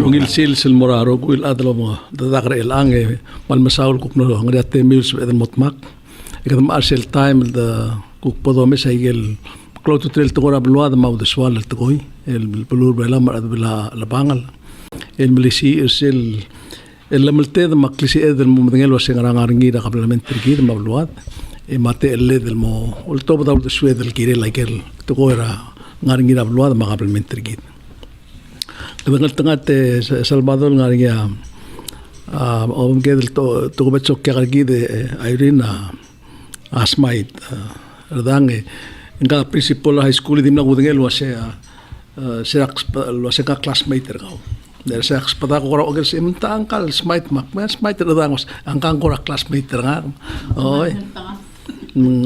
Ungil sil moraro kuil adlo mo dadakra ilange mal masaul kuk no ngriate mills with motmak. Ikadam arsel time the kuk podo mesaigel close to trail tugora bluad mau de swal tugoi el bulur bela mar bela la bangal el milisi sel el lamelte de maklisi edel mo mengelo sengarangi da kablement trigid ma bluad e mate el del mo ul top da de swed el kire like el tugora ngaringi da bluad ma kablement trigid. Dengan tengah Salvador ngaria om gedel to becok kaki de Irina asmait redange enga principal high school dimna gudengel wase ka classmate tergau der seks pada ko ora se menta angkal smite mak smite redangos angkang ko classmate terga oi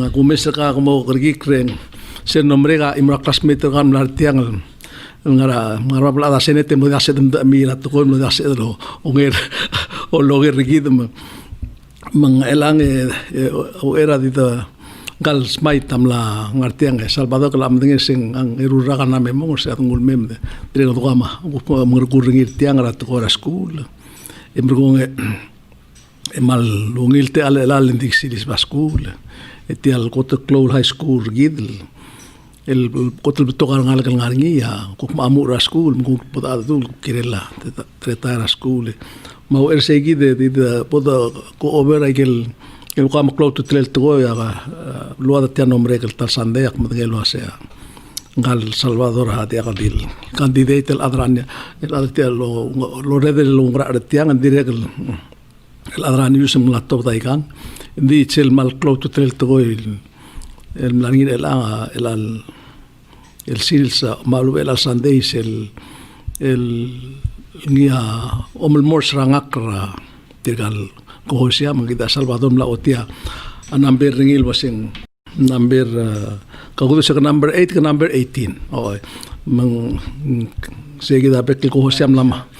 aku mesaka mo kergi kren se nombre ga imra classmate terga lartiang ngara bla senete mo dase dem mira to ko mo dase do onger o loger rigidum mang elang o era dita gal smite tamla ngartiang Salvador kala amdenge sing ang iruraga na memo se atungul mem de trego gama ngurkuringir tiang ra to ko school embrgonge emal lungilte al lendik silis school etial kota cloud high school gidl el kotel betokar ngaringi ya kuk mamu ra school kuk poda dul kirela tretar school mau ersegi de poda ko over el kam close to trail to ya luada te nombre el tal sande yak modelo sea gal Salvador ha de gadil candidate el adran el adte lo rede lo ngra tiang direct el adran yusum la top daikan di chel mal close to trail to el mlanir el silsa malu el sandeis el nia omel mors rangakra tigal ko sia mangita Salvador la otia number ringil wasing number kagudo sa number 8 ka number 18 oy mang sige da bekil ko siam lama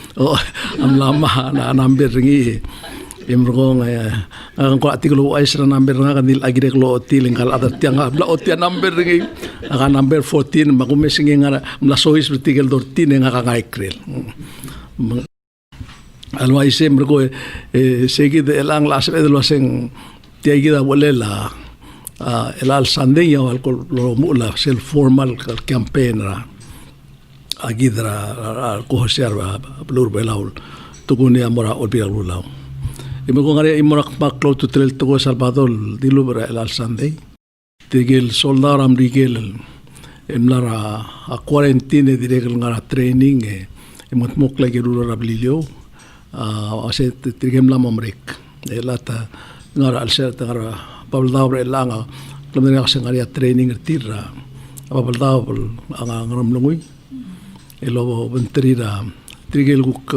am lama na number ringi imrong ang ko atikulo ay sa number nga kanil agire ko tiling kal adat tiang bla otia number ringi ang number 14 makumesing nga mlasohis vertical dortin nga kangaikrel alway sem ko sige de elang las de lo sing tiagida bolela el al sandeña al lo mula sel formal campaign ra agidra al kohosiar blur belaul tukuni amora olbia lulau imo ko ngare imo pak close to trail to Salvador dilubra el al sandey tigel soldar am digel emlara a quarantine direk ngara training imot mokla gerura rablilio ase tigem la momrek elata ngara al ser ngara pabaldawre langa klamene kasi ngari training tira pabaldawre ang ngaramlungoy elo bentrira tigel guk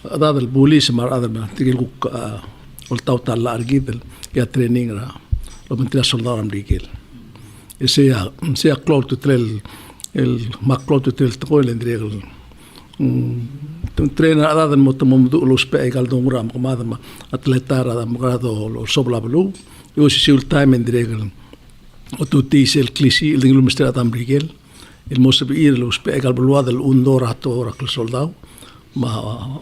adad el pulis mar adad tigel guk oltaw tala argidel ya training ra lo bentrira soldaram digel sea close to trail el maclo to trail to el endregel trainer adad mo tomomudu los pe egal dongram komada atleta ra grado lo sobla blu yo si ul time endregel o tu tisel klisi el dinglo mister adam brigel el mo se ir los pe egal blu adel undora to ora kl soldado ma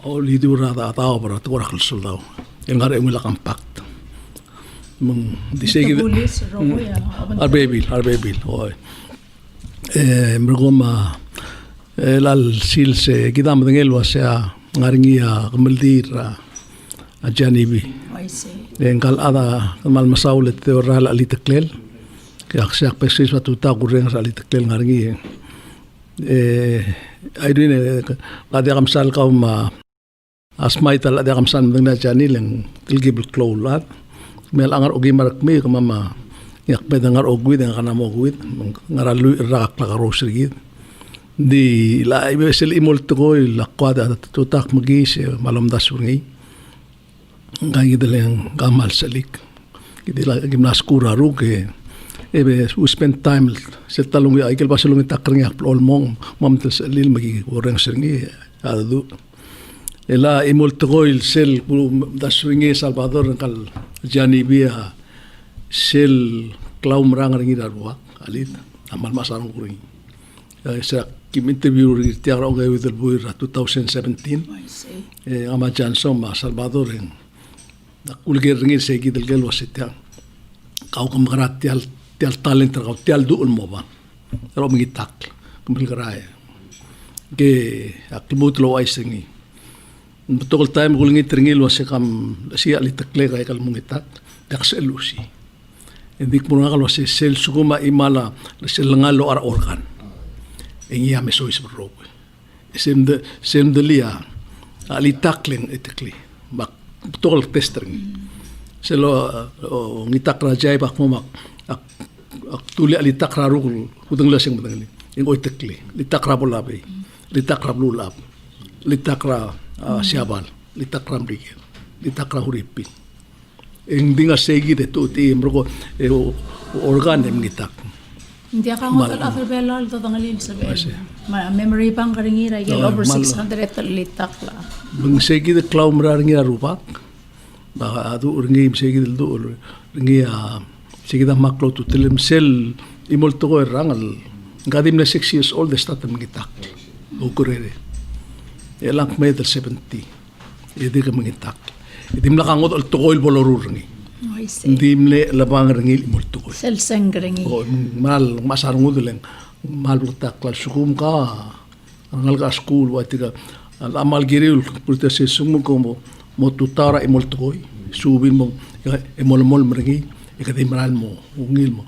o lidura da ora to ora kl soldado el ngare ngula compact mong disegi arbebil oy mergoma el al silse kidam dengelo sea ngaringia kmeldira a janibi engkal ada mal masaulet teoral aliteklel ke aksak pesis watu ta kureng aliteklel ngaringi aidine ada kamsal kaum asmaital ada kamsan dengna janileng tilgibel klaulat mel angar ogi marak me mama yak pedangar ogwid ang kana mo ogwid ngaralu rak la karosrigid di la ibesel imol to la kwada tutak magis malom dasungi ngai deleng gamal salik kidi la gimnaskura ruke ebe we spend time setalung ya ikel basulung takring yak olmong mamtel lil magi oreng seringi adu ela imol to sel dasungi Salvador kal janibia sel klaum rang ringi darwa alit amal masarong kuring sa kim interview ri tiang ong with the boy 2017 I see. ama Johnson ma Salvador en kulger ringir se gidel gel wasitya kau kam garat tial talent kau tial du ul moba ro mi tak kumbil garai ke akmut lo ai singi betul time gulingi tringil wase kam si ali takle kai kal mungitak daksel lusi endik muna kal wase sel suguma imala sel ngalo ar organ engia mesois bro sem de lia ali taklen etikli bak betul testering selo ngitak rajai bak momak ak tuli ali takra rugul hudang lasing badang ing oitekli li takra bolabe li takra blulab li takra siabal li takra mrige li takra huripi ing dinga segi de tu ti mrogo organ dem ngitak Hindi ka ngot al afrbelo al tatangalil sa bel. Memory pang karingira igel over 600 litak la. Bang segi de klaw mraringira rupak ba adu ringi segi del do ringi segi da maklo tu telem sel imol to ko rangal gadim na 6 years old sta tam ngitak ukurere elang meter 70 edi ka mangitak edim la kangot al tokoil bolorur ringi I see. Hindi mle labang ringil imol tokoil Sel sengringi. o mal masarung uduleng mal butak kal sukum ka angal ka school wa tiga al amal giril purta se sumu ko mo tutara imol tokoy subin mo imol mol mringi ikati maral mo ungil mo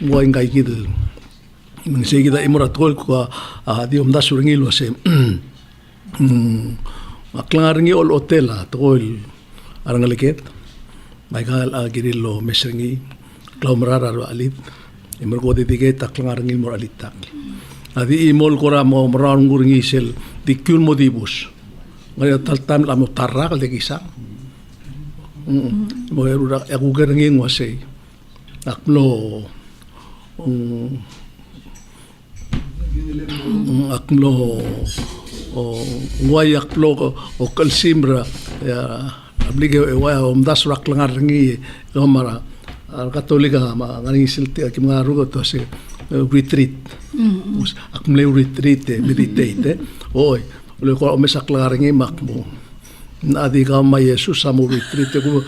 mo ingay gidel mong sige da imora tokoy ko di umda suringil wa se aklang ringi ol hotel tokoy arangaliket Michael Agirilo mesringi klaumrara ro alit imor ko ditige taklang arangil mor alitak adi imol kora mo marang guringi sel dikul mo dibus ngaya taltam la mo tarak de kisa mo erura aku gerengi ngwase aklo aklo wayak lo o kalsimra ya ablige wa das rak langar ngi gamara katolika ma ngani silti akim ngaru to se retreat akmle retreat meditate oi le ko mesak langar ngi makmo nadi ka ma yesus samu retreat ko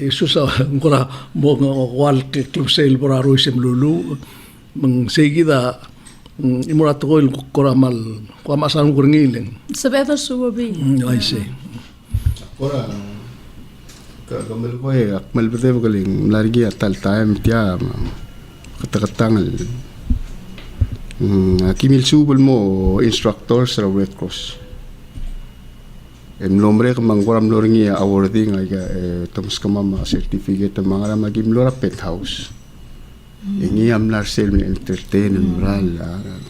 yesus ngora mo wal club sel bora roisem lulu mang seguida imura to ko mal ko masan ngurngileng Sabeto suwabi. I see Ora kamel ko akmal bete galing largi atal time tia kata-katangal kimil subul mo instructor sa Red Cross nombre ka manggoram loringi awarding ay toms ka mama certificate mga magim lora penthouse ingi amlar sel entertain moral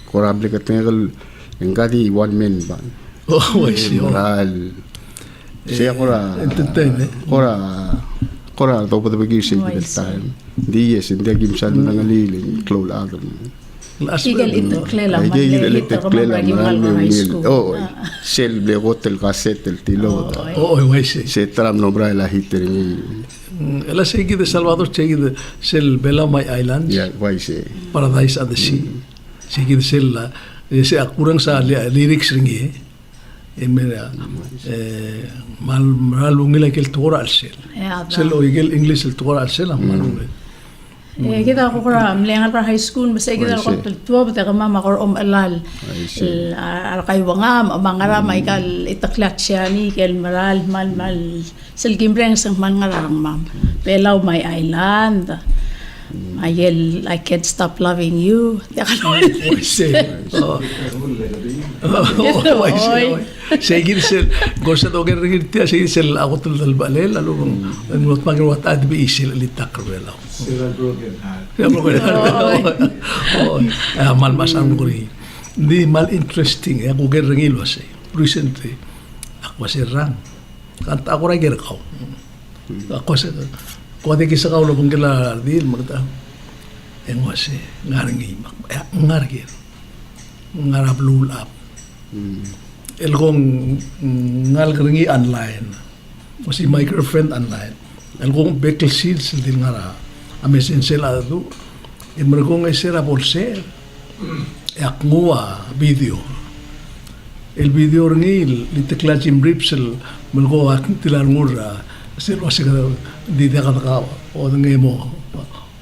korable ka tengal engadi one man ban oh I see moral siya entertain kora to pa bagi siya that time yes hindi gimsan nang aliling clowl agon Igel itakle lang. igel itakle lang high school. oh sel ble hotel cassette el tilo oh I see se tram no bra la hitering ela segi de Salvador segi de sel Belamay Islands ya why say Paradise at the Sea segi de sel se akurang sa lyrics ringi emera mal ungila kel tora al sel sel o igel English el tora al sel malungi kita ko kora mlengal para high school basta kita ko tuwa bata kama makor alal al kaywangam mangara maikal itaklat siya ni kel maral mal sel gimbreng sang mangarang mam Pelaw my island Ayel, I can't stop loving you. Sige sel, gosa to ger ger tia sige sel ako tul balel lalu ngot magwat ad bi isil litak rela. sila broken heart Ya oh, mal masang guri. Di mal interesting ako ger ngil wase. Recently ako serang. Kanta ako ra ger kaw. Ako sa ko de kisa kaw lo bangla dil magta. En wase ngaringi mak ngarger. Ngarap lulap. Elgong ngal geringi online. Kasi my girlfriend online. Elgong bekel seeds din ngara. Amesin sila do. Imrgong esera bolser. akmua video. El video ringi li tekla Jim Ripsel melgo ak tilar ngura sel wasi ka di da ka o ngi mo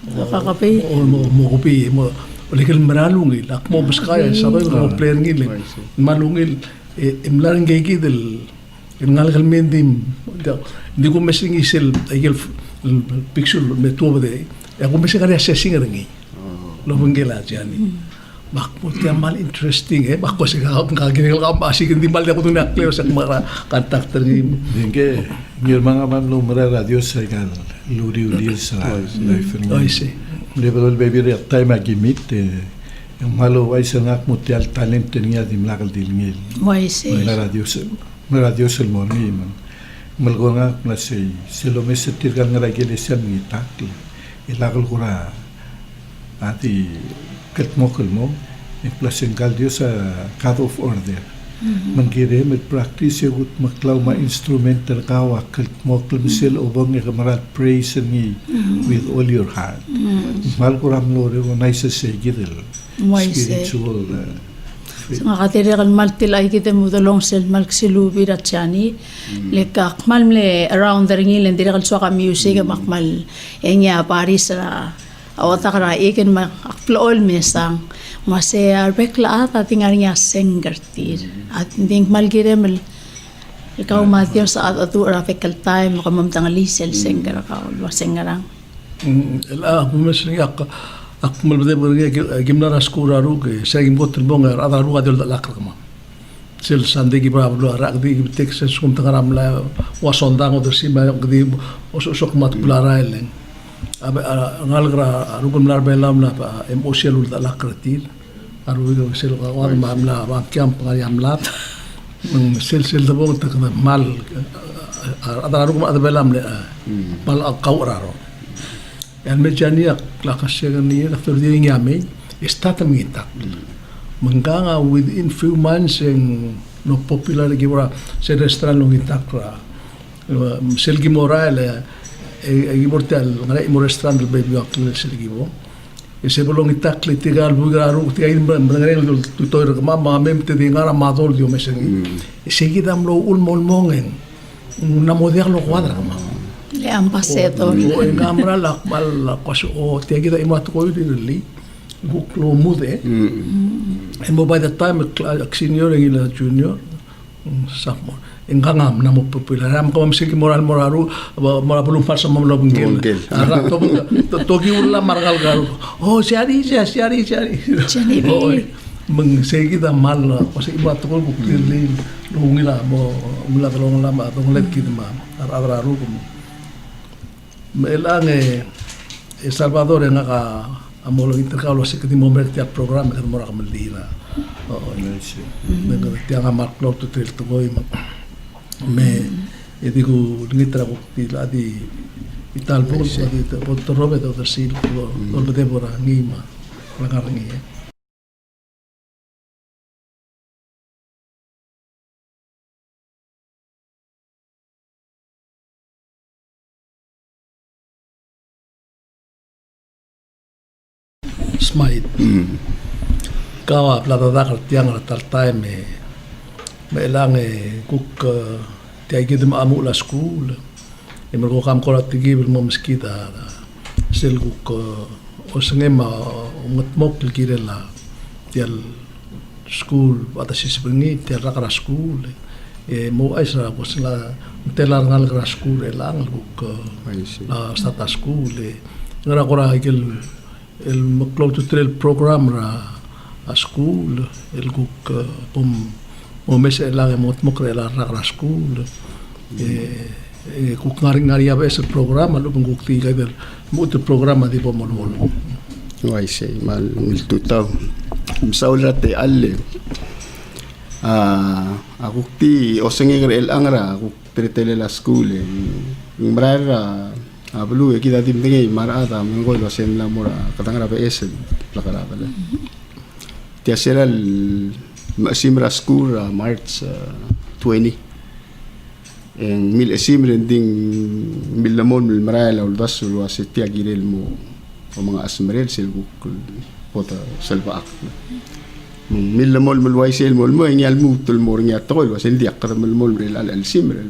Nakakapi. o mo kopi mo lekel maralungi lak mo baskaya sabay mo player ngi le malungi imlar ngi gidel ngal mendim di ko mesing isel ayel picture me tuwa de ya ko mesing ari assessing ringi lo bengela jani bakpo tiya mal interesting bakko siya kaginil ka masik hindi mal ako itong nakleo sa mga kontakter ni Dingke ngir mga man lo mara radio sa kan luri uli sa life ni. Oy si Level baby re time agimit yung malo ay sa ngak mutial talent niya di mlakal dilngil. Why say? Mara radio sa mo ni man. Malgo ngak na say silo mesetir kan ngaragil siya ni takli. Ilakal kura ati ketmokal mo implasengkal Dios sa cut of order. Mangkire met practice yung maklaw ma instrumental kawa ketmokal misil obong nga kamaral praise ni with all your heart. Mal ko ram lore ko nice sa gidel spiritual. Nga kan maltil ay kita mo dalong sel malksilubi at siyani. Leka akmal mle around the ringil and direkal suwa ka music makmal enya Paris na awata kara ikin makakplool mesang masaya rekla at ating ariya sengertir at hindi malgiremel ikaw matyo sa atu rafikal time makamamtang lisel senger ka wasengarang la mesing ak malbade burge gimnara skura ruge sagim gotel bonga ada ruga del lakma sel sande gi brablo rak di texas kum tangaram la wasondang oder sima gdi osok mat plaraelen ngalgra rugul nar belam la emotional da lakratil aru sel wa mamla wa camp ngam lat sel da bong tak mal ada rugul ada belam le mal qawraro yan mejani la kasegani la tordi ngame está también tak manganga within few months no popular gibra se restaurant ngitakra sel gimorale gibortal ngara imo restaurant del baby akle sergibo ese bolong itakle tigal bugaru tiay mangare tutoy mama memte de ngara madol dio mesengi seguidam lo ulmol mongen una moderno cuadra le ampaseto o en gamra la mal la kwaso o tiay da imo atko li buklo mude and by the time senior and junior sophomore engangam na mo popular am ko msiki moral moraru mora belum pas sama lo bengkel ara to gi ulla margal garu oh siari oh meng segi da mal ko se iba to ko bukli lo ngila mo mula tolong lama to let ki ma ara ru ko melange El Salvador en aga amolo intercalo se que dimo merti al programa que mora kamaldira oh nice nega tianga marklo to tel to goi me e digo ngitra ko tila di ital po di to robe do sil do debora ngima langarngi smite kawa plata da tiang tal time me lange kuk tiai gidem amu la school e mergo kam kola tigi bil mo meskita sel kuk o sengema mot mok kirela tial school ata sisbringi tial rakara school e mo aisa ko sala telar ngal gra school e lang kuk la stata school e ngara kora el moklo tutel program ra a school el kuk o mes la mot mokre la ra school kuk ngari abes el programa lo kuk ti ga del mot programa di pomol Wai sei mal mil tutau saulate alle aku ti osengi el angra aku tretele la school ngrara ablu kita timtingi marata mengol lo sen la mora katangara PS la kala tia sera simra school March 20 en mil simre ding mil lamon mil marala ul basul wa setia girel mo o mga asmerel sel pota selva ak milla mol mol waisel mol mo ngal mutul mor nya tol was el diak mol mol rel al simr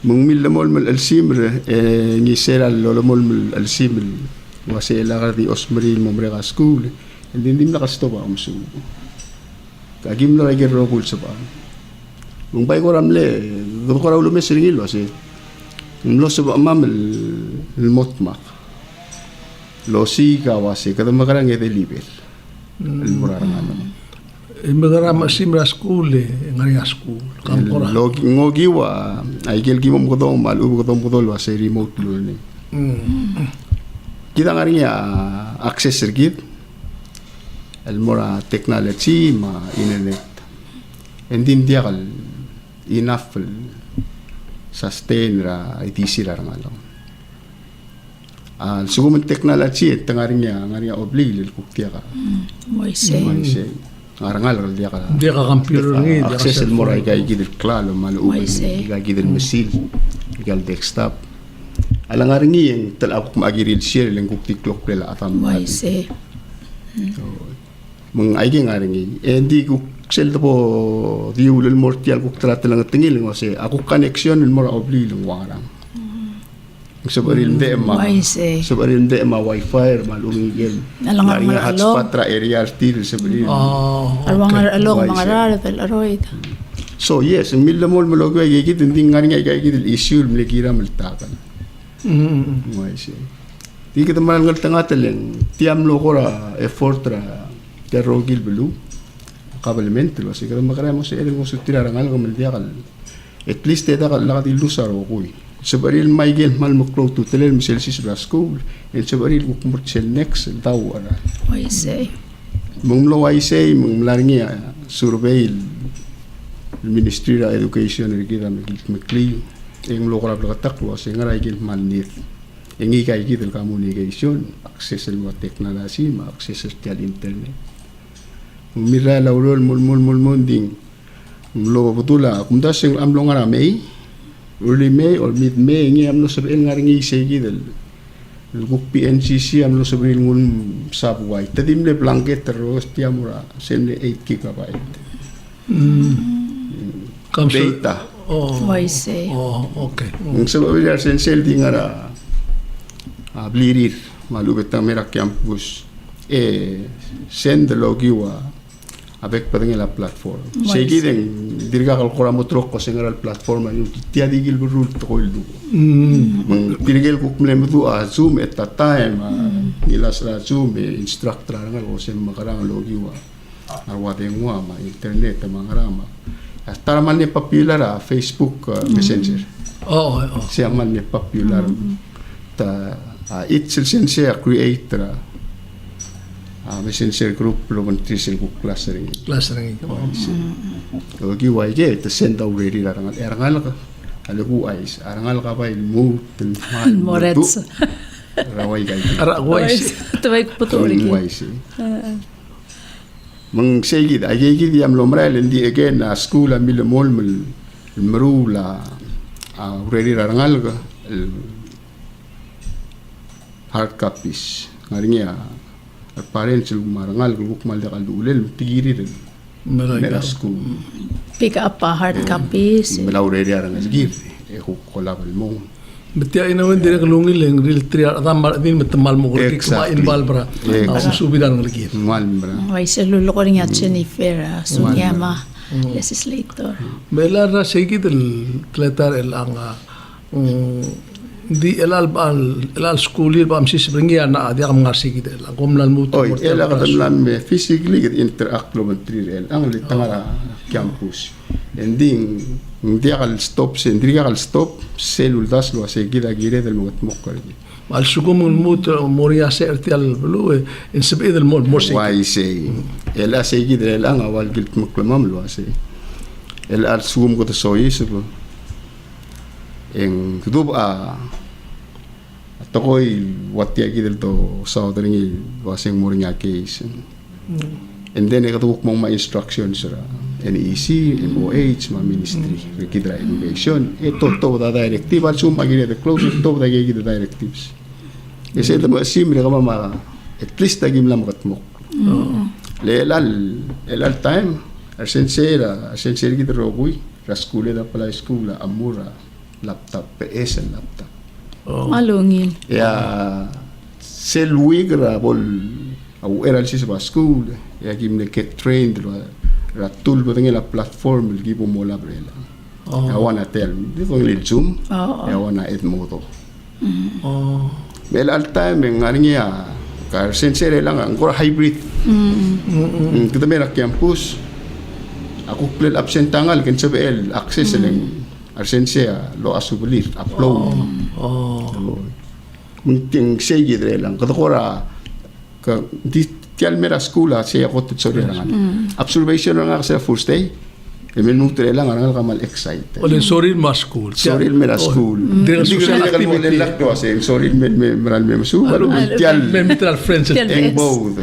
mung milla mol mol al simr ni sera lo mol mol al simr was el di osmri mo mre school din dim la kasto ba umsu kagim lo rege rokul sa ba mung bay ko ramle ko raw lo mesringil was lo sa ba mam el motmak lo si ka was kada makarang e deliver Imbagarama simra school ngaria school kampora. Ngogi wa ay gel gimom ko dong mal ubo ko dong budol wa sa remote learning. Kita ngaria access sergit el mora technology ma internet. Endin dia kal enough sustain ra ITC ra ngalo. Suguman teknologi ngaria oblig lil kuktia ka. Moise. Ngarangal dia ka. Dia ka computer ni, dia ka access el mora cellphone. ay gidil klalo malu ay gidil mesil gal desktop. Alang ngaringi yang tel aku magiril share leng kukti klok pela atam. Moise. Meng ay ngaringi. Endi kuk sel po diulil mortial kuk trat lang tingil ngose aku connection el mora oblig leng warang. Sabaril de ma wifi malungigel Alang nga hotspot ra area still sabaril alwang along mga rarat aroid. So yes milla mol mologo ay gigit hindi nga nga gigit issue mlikira maltakan waise di kita man ngal tangatelen tiam lo ko ra effort ra terogil belu kabelment lo siguro makaramo sa eleng mo sutira rangal ko maldiakal at least eta kal lakati lusaro ko sabaril Michael mal muklo tutelel miselsis brasko el sabaril kumurtsel next daw ara Moise. mong lo waisay mong larngi survey Ministry of Education kita mekli eng lo kala taklo sa ngaray gil manit engi kay gidel communication access el teknologi ma access al internet mira laurol mul ding lo butula kumda sing amlo ngara May early May or mid May ngi amlo sabihin ngaringi say gidel guk PNCC amlo sabihin ngun sabway tadim le blanket terus tiamura semle 8 gigabyte data Moise. Okay. ang sabihin sensel di ngara blirir malubet ang mera campus send the logiwa avec pa la platform segi den dirga kal kora motrok ko sengal platform yung tia digil berul to ko ildu mang dirgel ko kumle mutu zoom at that time nilas ra zoom instructor ngal ko sen makarang logiwa arwate ngwa ma internet mangarama tara man ni popular Facebook messenger siya man ni popular ta it's siya creator messenger group lo mantisel ko class ring logi wai ge ta send already arangal ka alu ais arangal ka pa move Morets. rawai ga Arawais. Tawag putuli. mang segid agegid yam lomral ndi again school amil mol marula already arangal ka hard copies ngaringa parents marangal group mal da kalulel tigiri rin mera school Pick up hard copies. melaw ready arang gir ko kolabal mo Betia ina wen dire kalungil leng real trial atam din matamal mo ko kuma involve bra ang subidan ng lagi mal bra Moise lulo ko rin at Jennifer Sunyama legislator. Mela ra segi del kletar el ang di elal schoolir ba amsis bringia na dia kam ngasigi del komlan muto oy ela ka lam physically get interact lo material ang litangara campus ending dia kal stop selul das lo segi da gire del mugat mokkar al sugum muto moria serti al blu in sabid el mol morsi why say ela segi del ang awal gilt moklamam lo say el al sugum ko to soyis en kutub tokoy wati agi del to saudring wasing moringa case and then ikatuk mong ma instructions ra NEC, MOH, ma ministry kidra education ito to da directive al sum agi the close to da agi the directives ese da sim re kama at least agim lam katmok Le elal time. Arsensera kita rogui. Raskule da pala skula amura laptop PS laptop. Malungil. Ya selwigra bol au era si sa school ya gimne get trained ra tool ko la platform gibo mo la brela. Ya wana tel dito ng Zoom. Ya wana Edmodo. Mel al time ngani ya kar sincere lang ang hybrid. Kita mera campus. Ako play absent tangal ken sabel access lang arsensya lo asubulir upload. Munting segi dre lang kadakora ka di tial mera skula siya ko tutsori lang. Observation lang sa first day. Minuto lang ang kamal excited. Oleh sorry mas school. Sorry mera school. Dia Hindi social ko activity. nila lakdo kasi sorry meral me masu. Tial Mitral friends. Tial. eng bold.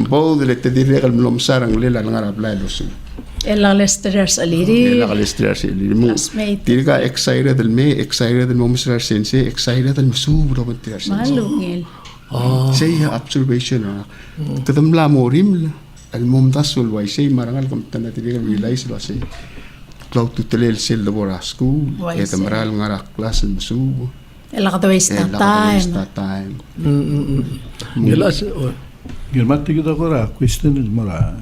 Bold le te dire kal mlom sarang lela ngara blay lo su. Ella Lesterers aliri. Ela kalistrar si mo. Classmate. Tirga excited del mo misrar sense excited del masu bro mentir sense. Malungil. Say observation kadam la morim al mumdas wal wai say marangal kam tanda tirga realize lo say cloud to telel sel labora school Wai et say. maral ngara class masu. Ella ka waste na time. time. Jelas. Germati kita kora question il mora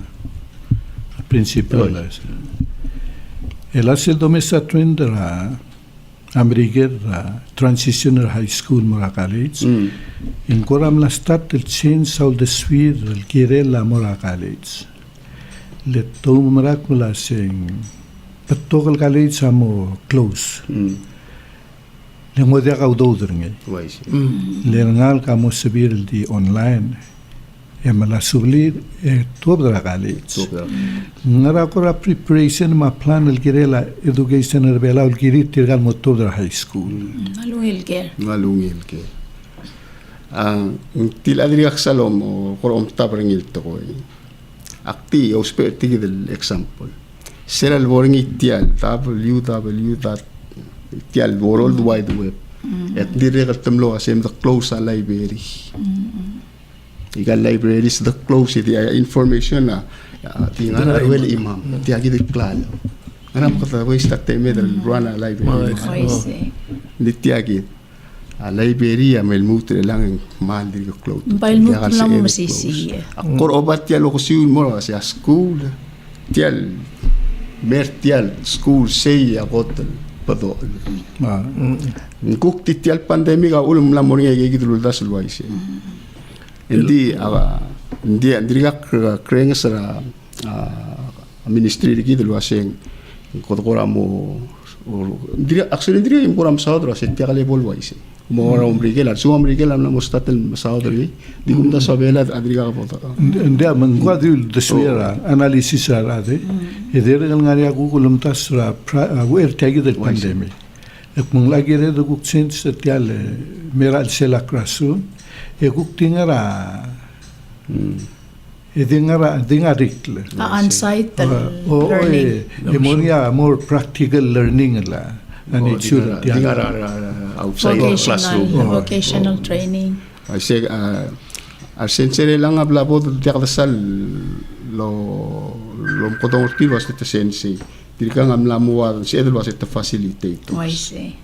principal ela se domesta trendera America transitional high school mora college in koram la start el change all the sphere el kirela mora college le to mora kula sing patokal college amo close le modia ka udodringe Wai say. le ngal ka mo sabir el di online emala sublir tuobra college ngara kora preparation ma plan el kirela education el bela el kirit tirgal motobra high school Malungil ger. Malungil ke. Ang tila diri salom o korom tabrangil to ko. Akti o sperti del example. Sera el boring itial www. Itial world wide web. Et dire katamlo asem the close a library. Igal libraries the close the information na tingala wel imam. Tiagi de klalo. Anam kata wis ta teme del rana library. Oise. Litiagi a library amel mutre lang mal dir cloud Bail mo lang mo masisi. akor obat ya lo kusiun mo sa school tial mertial school sei agotel pado kuk tial pandemik ulum la moringa gigidul dasul waise indi andiriga kreng sara ministry gidul waseng kodora mo actually diri impuram saudra se tiakale bolwaise mora umbrigela su umbrigela na mustatel saudra di kumda sabela adriga kapota ndia mangwadil deswera analysis arade edere ngari aku kulum tasra wer tagi del pandemic ek manglagire de kuk sense tial mera sela krasu e kuk tingara dingarikle On-site learning. Emoria more practical learning la and it should outside classroom Vocational training. I say sincere lang ablabo tiakasal lo kodong kiwas te sense dirika ngam lamuwa si edel was te facilitate Oise.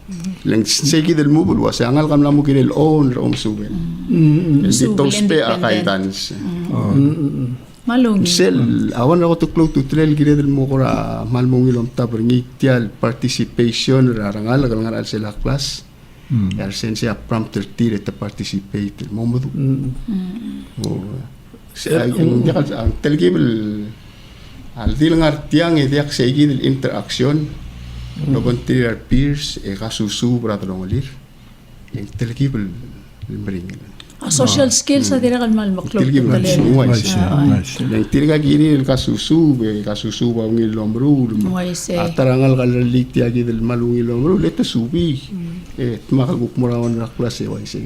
lang segi del mubul was angal kam lamu kinel own suben di tospe akaitans Malungil. sel awan ako to close to trail gire del mo kora malmongilom tabringi tial participation rarangal ngal sela class yar sense a prompter tire te participate mo mo ang telgibel al dilangar tiang e diak segi del interaction no contier peers e kasusu bradrongolir el telgibel bring Social skills sa tira kalmal maklog. tilgibel nice yang tirga gini el kasusu ba ngil lombru Oise. atarangal kalalik tiagi del malungi lombru lete subi makaguk morawan na klase waise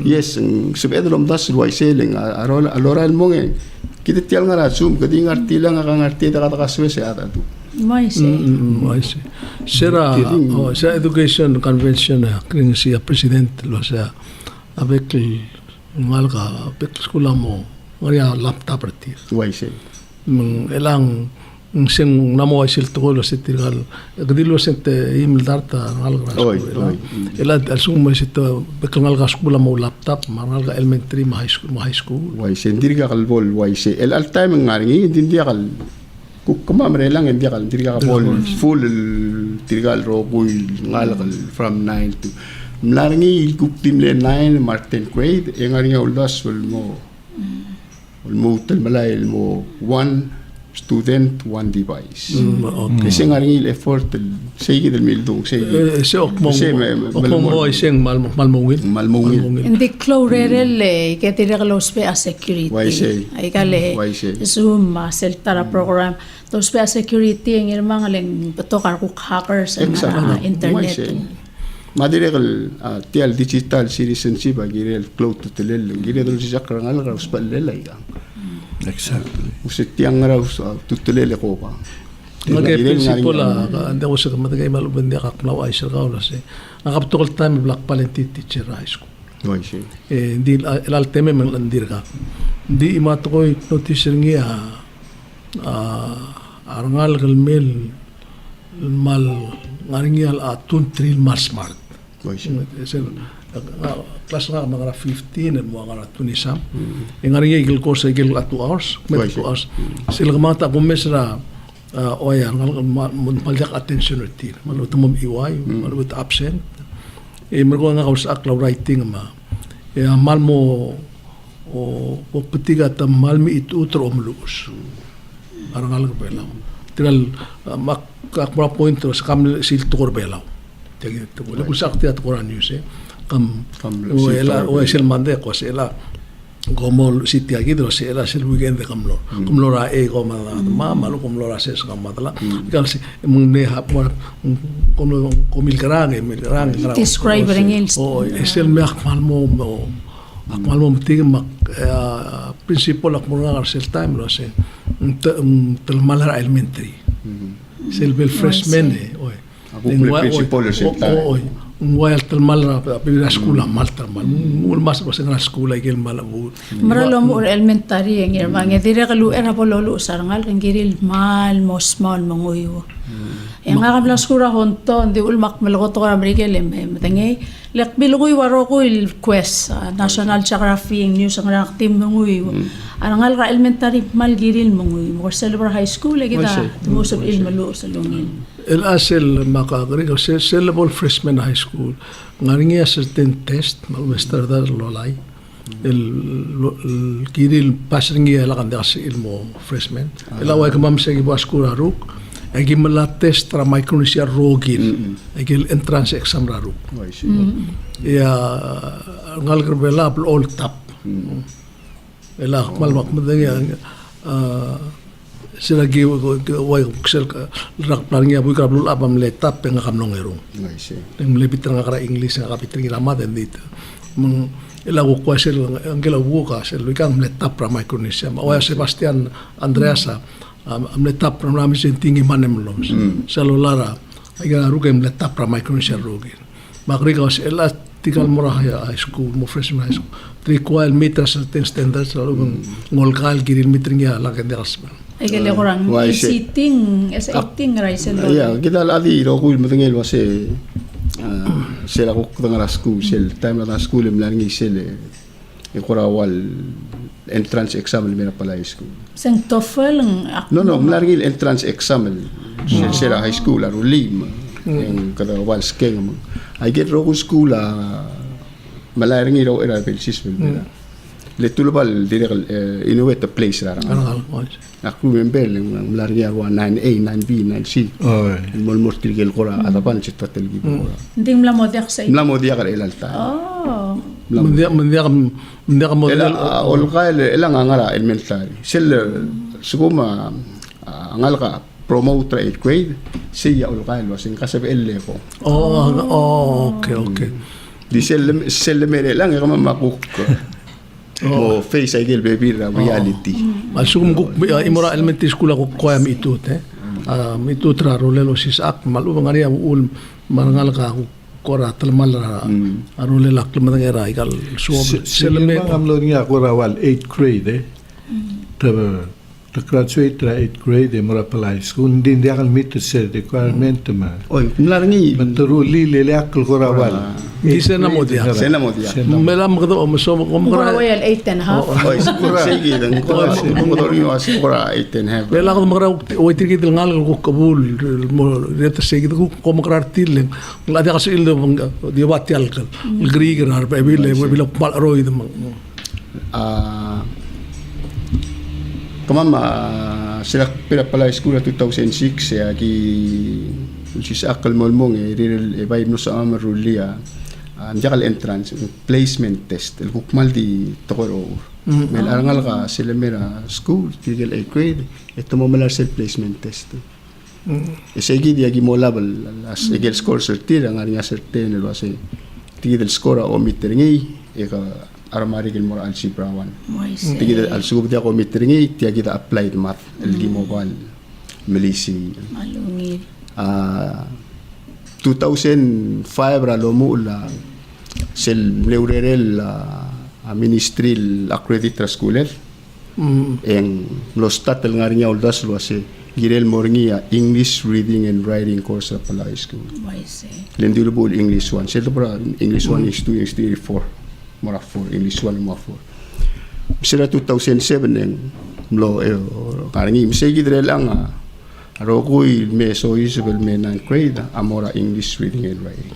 yes sebedrom das waise leng aloral monge kita tial ngara zoom kadi ngarti lang ngarti ta kata kaswe se ata tu Oise. I see. Sera sa education convention kring siya president lo sa avec ngal ka avec skula mo ngariya laptop retir Waise. elang sing namo ay sil tolo si tirgal gadilo sente email darta ngal gras Oy, ela alsung mo sito bekangal gas kula mo laptop mangal ga elementary ma high school Waise. Dirga kal bol waise. El al time ngaringi dindia kal kukama merelang dindia kal dirga kal bol full dirga ro kuy ngal kal from 9 to mlaringi kuktim le 9 Martin grade ngaringi uldas mo tel malay mo one student, one device. Kasi nga rin yung effort, sige del mildong, sige. Se okmong mo iseng malmungin. Malmungin. Hindi klorerel kaya los pe a security. Waise. Ay kale Waise. Zoom seltara program. Tos pe a security ang mga leng betokar kuk hackers sa internet. Madirekal tial digital citizenship agirel cloud to telel girel si sakrangal raus palelay ka. Exactly. Usit tiang raus tutulele ko pa. Nagay prinsipyo la anda ko sa matagay maluban dia kaklaw ay sir kaula si nakaptukol time black palenti teacher high school. Waise. Hindi elal teme man landir ka. Di imato ko notice ngiya arangal galmel mal ngaringal atun tril smart. Waise. Kelas nga mga 15 at mga 20 yung nga rin yung course ay 2 hours may 2 hours sila kamata kung mesra oya maljak attention routine maluto mo iway maluto absent marunong nga kaus aklaw writing ma mal mo o petiga ta mal mi itutro omlus parang alag belaw tigal makakmura point sa kamil sil tukor belaw jadi itu boleh kusakti at koran news kam o es el mande ko sela como si te aquí de los era el weekend de kamlo kamlo ra e ko ma lo kamlo ra ses kam madala kal si mun ne ha por como mil grande Describe in English. o es el me akmal mo tig mak principal ak mo nga sel time lo se tel malara elementary sel bel freshman o principal es el time. While mal la escuela mal más was en la escuela y el mal Maralo mo elementary ang irmang dire kalu era pololo sarangal kang giril mal mosmal manguyo. Yang nga kabla skura honton di ulmak malagot ko Amerikel matangay lek bilugoy waro ko il quest National Geographic News ang team manguyo. Arangal ka elementary mal giril manguyo. Mo Silver High School kita tumusog il malu sa lungin. El asel makagri ko sa level freshman high school ngaringi certain test malwester dar lolay el kiril pasringi ala kan das ilmo freshman ela wa kamam sa gibo skura ruk agi mala test tra micronesia rogin agi entrance exam ra ruk Waise. ya ngal gerbela all tap ela malmak madang sila giwa way kusel rak plannya buy kablul abam letap nga kamnong erong Waise. ng lebit nga kara English nga kapitring rama den dito mong ilago ko sel ang gelaw ka sel wikang letap ra Micronesia o Sebastian Andreasa am letap ra namin sentingi manem loms celulara ay garu kem letap ra Micronesia rogin makri ka sel tikal murah high school mo freshman high school 3 meters certain standards lalu ngolkal kirin mitring ya lakan derasman Ay kali orang sitting as acting rice and Ya, kita lagi ro kuil matengel wase sel ako tengah school sel time na school mlangi sel e korawal entrance exam ni pala high school. Sang TOEFL No, mlangi entrance exam sel high school aro lim. Yung korawal skeng. I get ro school malaringi ro era pelsis le tulbal direct innovate place ra. Aku member ng mlangi aro 9A, 9B, 9C. Oy. Molmos tigel kora adapan chita telgi kora. Hindi mlamodiak sa Mla mo dia kar elalta. Oh. Mendia ka model Ol kail elang angara elementary. Sel suguma angal ka promote 8th grade. Siya ol kail wasin kasabi elle ko. Okay. Di sel mere lang ka mamakuk. Mo face ay gel baby reality. Masuk imora elementary school ako koya mi itut mitut ra rolelo sis ak malu ngari ul marangal ka kora talmal ra rolelo ak lumatang era ikal Sila mga amlo niya ako rawal 8th grade to graduate ra 8th grade mura pala high school hindi akan meet sa requirement ma Oy, mlarangi. menturu lile akal korawal Hindi siya na mo diya. Sena mo dia. Melam ka to, maso mo Kura kara. wayal 8 and a half. Oy, sige lang. Motor niyo asi kora 8 and half. Melam ka makara, o itir kita ngal ko kabul, mo reta sige ko makara tiling. Ladi ka sa ildo di wati alkal. Griger har pa bile bila mal roy dem. Kamama sila pala school 2006 ki which is akal molmong real vibe no sa amarulia jakal entrance placement test el hukmal di tokoro mel arangal ka sila mera school tigil 8th grade ito mo malar self placement test esegi dia gi mola bal as egel score certir ang nga certain el wase tigil score o miterngi eka aramari gil mora algebra 1 tigil al sub dia ko miterngi tiya kita applied math el gi mobile melisi Malungil. 2005 ra lomu la sel neurerel ministril accredit raskuler en los tatel ngarinya uldas lo ase girel morngia English reading and writing course sa pala high school lendilu bol English 1 sel para English 1 is 2 is 3 4 mora 4 English 1 mora 4 sila 2007 en lo karingi misegi drel ang Arokui me so usable me 9th grade amora English reading and writing.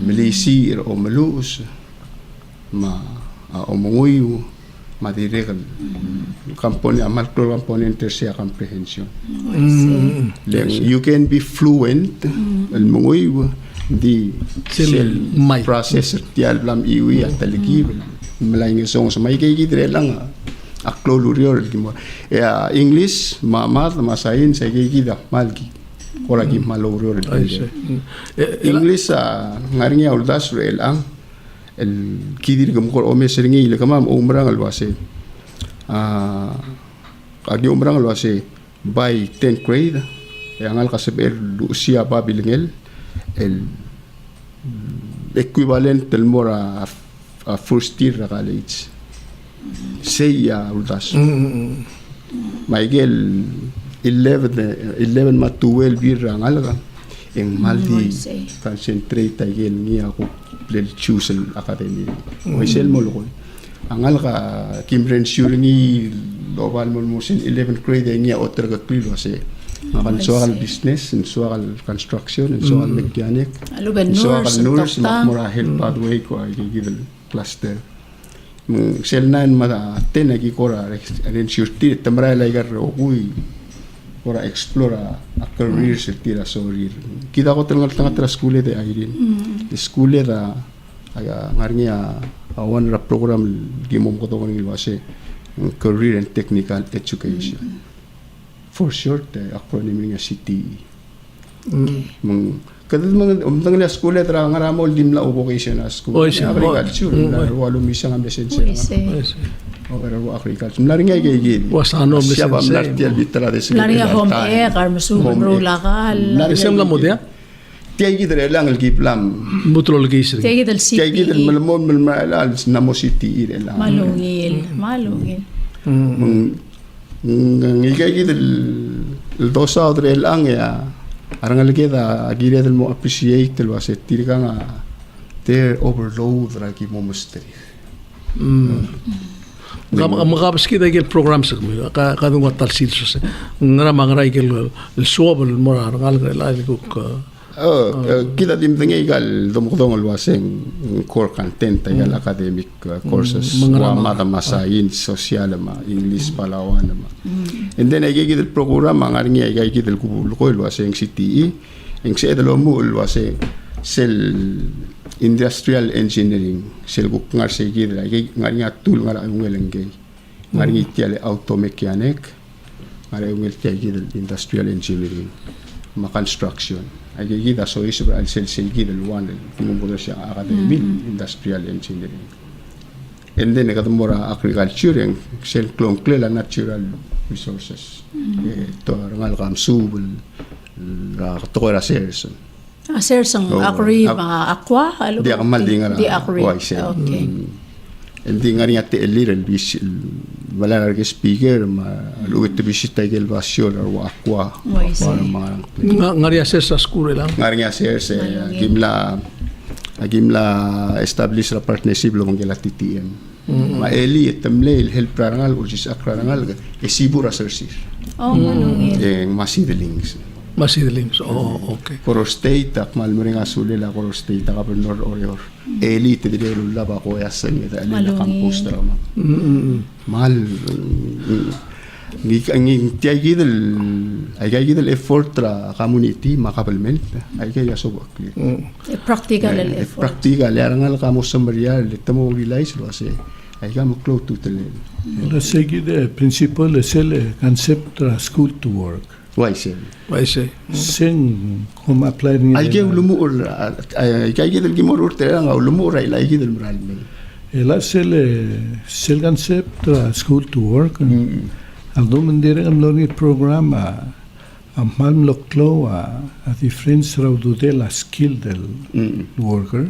Melisi o melus ma omonguyu madirek kampone amal kampone tersia comprehension. You can be fluent el monguyu di sel process tial blam iwi at taligi melaing song sa may kay lang aklolurior gimo English math masain sa gigida malgi ora gi malurior English ngaringi uldas rel ang el kidir gum ko o meseringi le kamam umrang alwase agi umrang alwase by 10th grade yang al kasabel lucia babilngel el equivalent del mora first year college Seya uldas. Michael 11 ma 12 birang alaga. Ang maldi concentrate tayo niya ako lel choose academy. Oisel mo lo. Ang alaga Kimren sure ni lobal mo sin 11th grade niya otter ka klilo kasi akan soal business and soal construction and soal mechanic. Soal nurse makmura health pathway ko ay gigil cluster. Sel nan mata ten agi kora ren shurti tamra laigar okui kora explora a career sirtira sorir kita ko tanga tra skule de airin skule da aga ngarnia awan ra program gimom ko to ngil wase career and technical education for short acronym nga CTE kadal mga umtang na school tra ngaramol dimla vocation na school agriculture na walo misa nga mesense o pero agriculture naringa gigi wasano mesense siya ba nartial bitra de naringa home ec armasu rulakal isem la modia tiay gidre lang el giplam butrol gisri tiay gidel CP tiay gidel malmon malmal namo city ir lang malungil ngigay gidel el dosa odre lang ya arangal kita agire del mo appreciate del wase tirga nga they overload ragi mo mustri makabas kita gel program sa kami kadung watal silsos ngara mangaray gel el suabel mora arangal la ko kita dimtengay gal dumukdong alwaseng core content ay academic courses mata masayin social ma English Palawan ma and then ay gigit el program ang aringi ay gigit el kubulo ko alwaseng CTE ang sa edalo mo alwaseng sel industrial engineering sel gukngar sa gigit ay ngaringa tool ngara ang welengay ngaringi tiale auto mechanic ngara ang gigit industrial engineering ma construction ay gigita so isip al sel gigit el one kumubulo siya academy industrial engineering and then nakatumura agriculture yung sel klongklela natural resources to rangal kam subul ra tokora serson sang akri mga aqua alo di akamal di ngara di akri okay and di ngari ate little Wala ke speaker luit te bisita ke basyo or aqua Wai se. Ngaria sa school lang. ngaringa se gimla establish a partnership lo mangela TTM ma eli etamle el help rangal urgis akrangal ke sibura services Oh, manungil. en masidlings Masidlings. Oh, okay. Koro state ak malmuringa sulila koro state ka penor orior eli te dire lulla ba ko yasan ita eli Malungin. campus drama Mm. mal ngi tiagi del effort tra community makapalment ay kaya so bakli Practical el effort. praktika lerangal kamo samarial tamo realize lo ase ay kamo close to the La seguida principal es el concept school to work. why say I say. Sen como apply ni ay kaya lumur ay kaya del gimor terang au lumur ay lagi del moral me el el concept school to work. Al domandere am loni programa am malm loklo a difference raudu de la skill del worker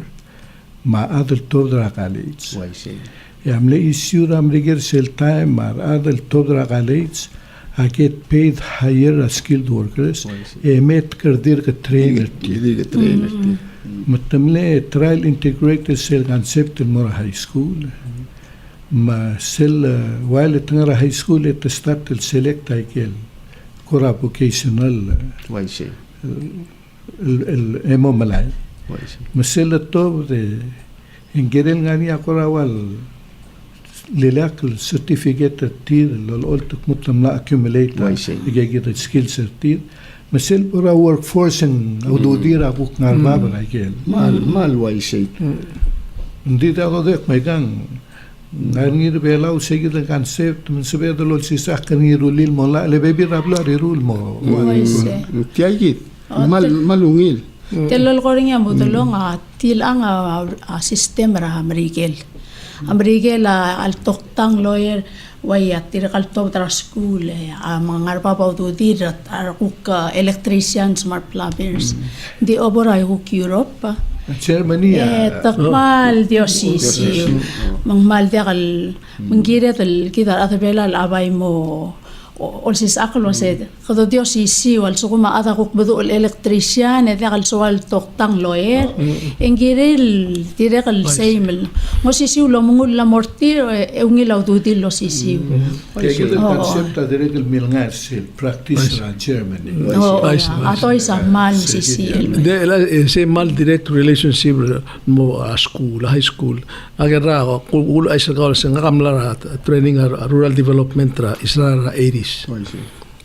ma adel todra college. why say E am le issue am reger sel time mar adel todra college I get paid higher as skilled workers e met kerdir ke trainer ti. jadi ke trainer Matamle trial integrated sel concept in Mora High School. Ma sel while at Mora High School at the start el select aikel kora vocational why say el emo malay. why say Ma sel to de ingerel ngani akora wal lilak certificate tir lol oltuk mutamla accumulate Why say? igagit skill certir. Ma sel pura workforce en aududira buk ngarma ba aikel. mal why say Hindi ako dek may gang ngir belaw sige the concept men sabi do lol sisa kan irulil mo la le baby rabla rirul mo. Wai se. tiagi malungil Telol ko rin yan, butulong tilang system ra Amerikel. Amerikel al toktang lawyer way at tirakalto tra school mga ngarpapaw to dirat kuk electrician smart plumbers. Di oboray kuk Europe. Germany Takmal diosisi. Mangmal dia kal manggiret al kita atabela al abay mo olsis akal wasid kado diosisi wal sukuma ata kuk bedu al electrician eda kal soal toktang lawyer engiril dire kal seimel mo sisi ulo mungul la mortir ungil audutil lo sisi. kaya kita concept adere del milngar sel practice ra Germany. Atoy sa mal sisi. Say mal direct relationship mo school, high school. Agarra ko ay sa kawal sa ngakamla training rural development ra isra ra 80s. why say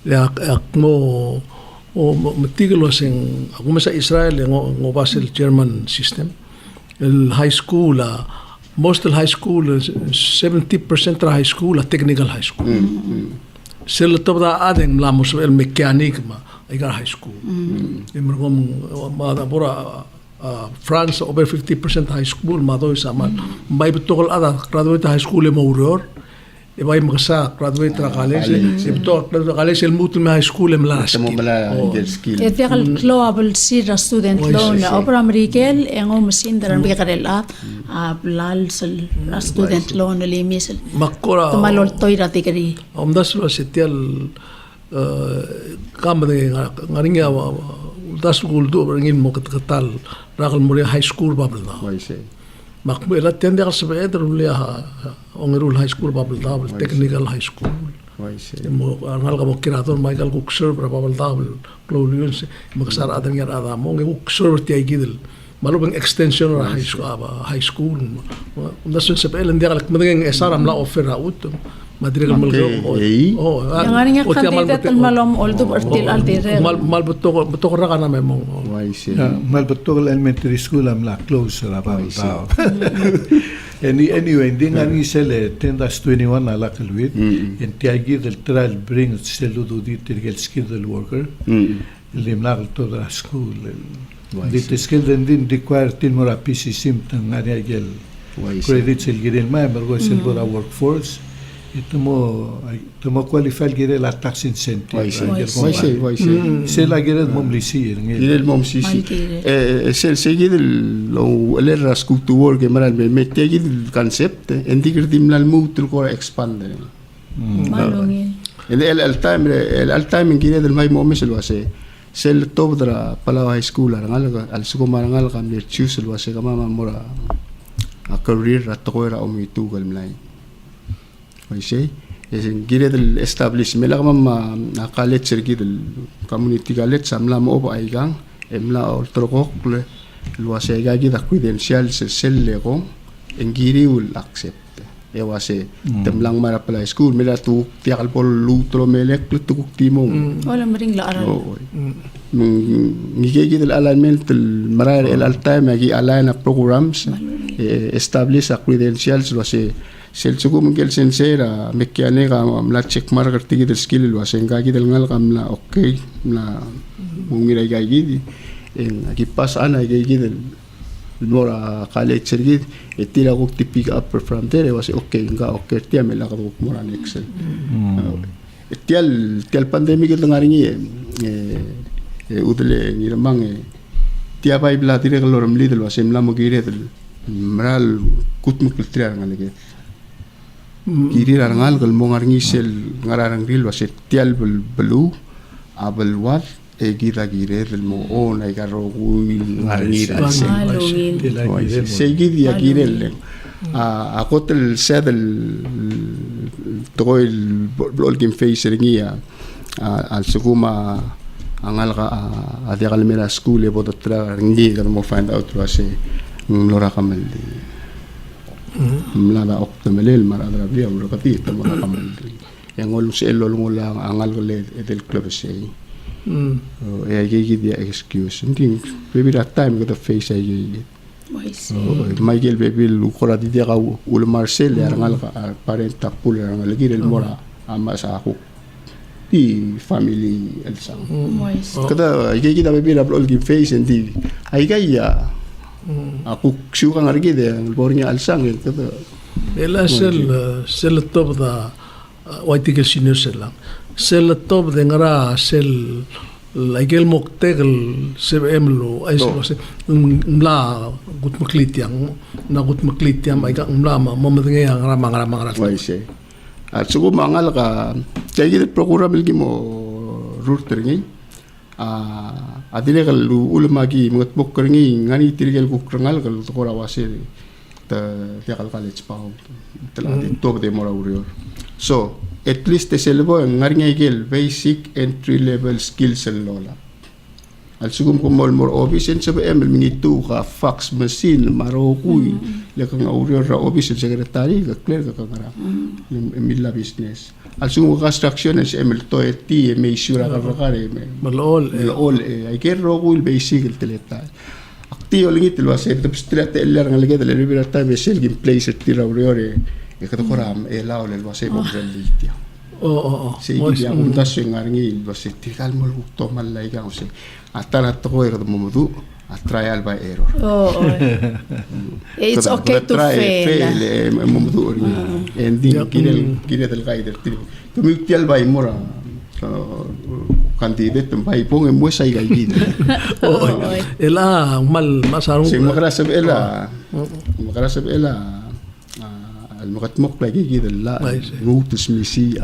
Ya mo matiglo sing ako sa Israel ngo basil German system. El high school most of high school 70% ra high school technical high school. Sila to da adeng lamos el mechanic ma igar high school. Imrgom bora France over 50% high school ma do sa mal. Bay bitokol ada graduate high school mo uror. Ibay magsa graduate ra college. Ibto college el mutul high school em la. tamo mala del skill Ete kal global sira student loan opera Amerikel engo mesin daran bikarela blal sel student loan limis Makora tumalol toira tikari. das lo setial kamade ngaringa das school do ngin mo katal rakal mo high school babel da. why say Makbela tende ka sa beeder ulia ongerul high school babel da technical high school. why say Mo angal ka mo kirator Michael Cook server babel da Claudion se magsar adan yar ada mo ngi Cook server ti ay gidel. Malubang extension ra high school. Das sa beelen dia kalak madeng esaram la offer out. Madri kal malgo. Yang ani nga kandidat al malom oldo artil al dire. Mal betok ra kana memong. why say Mal betul elementary school am la close ra ba tao. Anyway, hindi nga ni sele tendas 21 ala kalwit. En tiagi del trial bring selu do dit el skill del worker. Limnar toda la school. Dit skill din require tilmora PC symptom nga gel. why say Credits el girel ma mergo sel bora workforce. Ito qualify gire la tax incentive. why say why say Se la gire momlisi Gidel mom sisi. Malgire. Se gidel lo el school to work maral me tegi el concept endi girdim lal mutul ko expand. Malungin. el time ingine del mai momes lo hace sel top dra pala high school arangal al suko marangal kam le choose lo hace kama mora a career at toera o mi tu gal mlai oi sei es ingine del establishment la kama na college sergi del community college samla mo ba aigang emla or troko lo hace ga gi da credential sel le go ingiri will accept ewa se temlang mara pala school mela tu tiakal pol lutro melek tu timong Wala maring la aral. ngige del alignment mara el time agi align programs establish a credentials lo se sel sugo mungel sensera mekanika amla check mar karti del skill lo se ngagi del ngal kamla okay na mungira gagi en aquí pasa ana gagi del mora college sergit etira ko pick up from there was okay nga okay tia mela ko mora excel tial pandemic el ngaringi udle ni ramang tia bai bla dire ko loram lidel was emla mo gire del maral kutmu kultria ngalege gire rangal kal mo ngaringi sel ngararang ril was tial belu abel wat gira del mo on ay garo ngaringi Malungin. seguir y aquí el a hotel sed el todo el blogin face ringia al seguma angalga a diagal mera school e bodo tra ringi mo find out was lora kamal mlada optimalel mara dra bia lo kati mara kamal yang olu selo ngola angal le del club sei I gave the excuse. Something maybe that time got a face I gave. Michael baby lukora di dia kau ul Marcel arangal parenta pul arangal lagi del mora ama sa ako di family elsa. Kada I gave the baby la blog face and di I gaya aku suka ngargi de bornya alsang kada. Ela sel top da waitikal senior selang. Sel top de ngara sel lagel moktegel se emlo ay se mla gut maklitiang na gut maklitiam ay ka mla mamadenge ang ramang Wai se at sugo mangal ka taygi program ilgi mo router ngi adile kal ulmagi mot bokringi ngani tirgel kukrangal kal tokora wase ta tiakal college pa tala top de mora urio so at least the selbo ngarngegel basic entry level skills lola al sugum ko more office en sabe emel minitu ka fax machine maro kui le ka audio ra office secretary ka clear ka ngara milla business al sugum construction es emel to eti me sura ka rakare malol ay ker ro kui basic el teleta actio lingit lo hace de strate eller ngalge de libera time sel game place tira uriore e ka koram e lao le lo hace mo relitia se ya un tasso ngarngi lo se tikal mo to mal lai ga se atara to ko e mo mudu a trial by error It's okay to fail. mo mudu ending kire del guide tu mi tial by mora candidate pai pong mo sai ga gid ela mal masarong se magrasab ela المقتمق لقي كده لا روت اسمي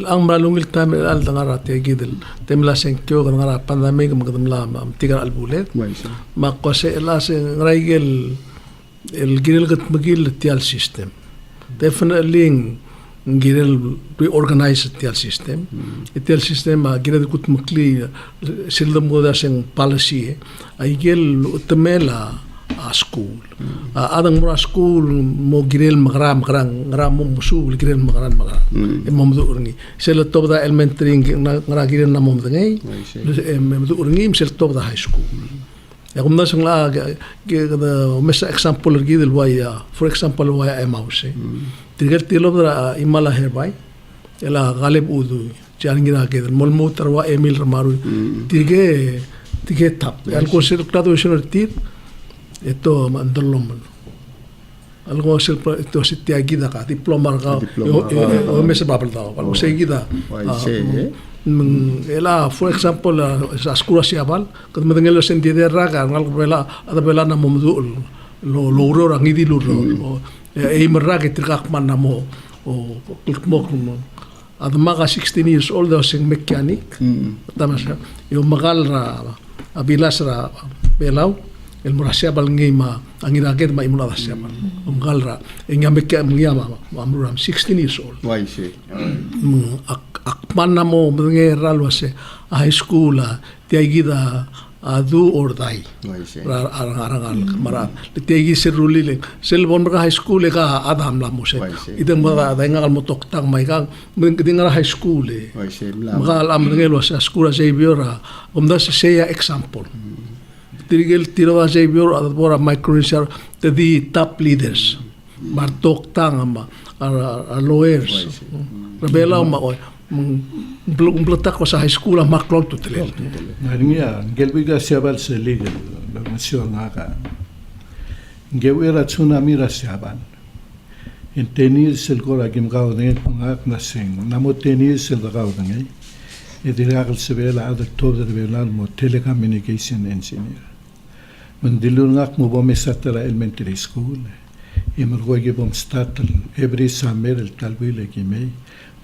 ang malungil tam al ngara te gidel temla senkyo ngara pandemic magdamla tigar albulet ma qose la sen raigel el girel gat magil tial system definitely girel reorganize tial system ma girel kut makli sildam goda sen policy ay gel temela a school adang mura school mo girel magram mo musul girel magram mo mudurni sel top da elementary ngara girel na mo mudngai mudurni sel top da high school ya gumna sangla da mesa example gidel waya for example waya emause tirgal tilo da imala herbai ela galeb udu jangira gedel mol motor wa emil maru tige tap al consider graduation tir esto mandolom algo es esto si te ayuda ka diploma ka o mes babel da algo se ayuda ela for example la escuela siabal cuando me tengo sentido de raga algo vela na momdu lo logro rangi di lo e merra que trigak man na mo o kulkmok mo. At maka 16 years old daw sing mechanic. Tama siya. Yung magal ra abilas ra belaw el murasya bal ngima ang inagid ma imuna rasya bal. Magal ra nga mechanic ngiyama amuram 16 years old. Why say? Akman na mo mangeral wase high school tiagida do or die. Why say? Arangal maran. Tiagi seruli le selbon ka high school ka adam la mo se. Idang mga dangal mo toktang may kang dinga high school eh. Why say? Magal am ngelo sa school Xavier umda sa seya example. Tirigel tirawa Xavier at bora micronesia the top leaders. Martok tang ama lawyers. Rabela ma blatak ko sa high school ang maklog to tele. Ngayon gelbiga siabal sa legal nasyon nga gewera tsunami ra siaban. In 10 years el kora gimgaw dengan pangak nasing namo 10 years el gaw dengan idirakal sebela ad October belan mo telecommunication engineer. Mandilur ngak mo bom satara elementary school. Imurgo gibom statal every summer el talbile gimay.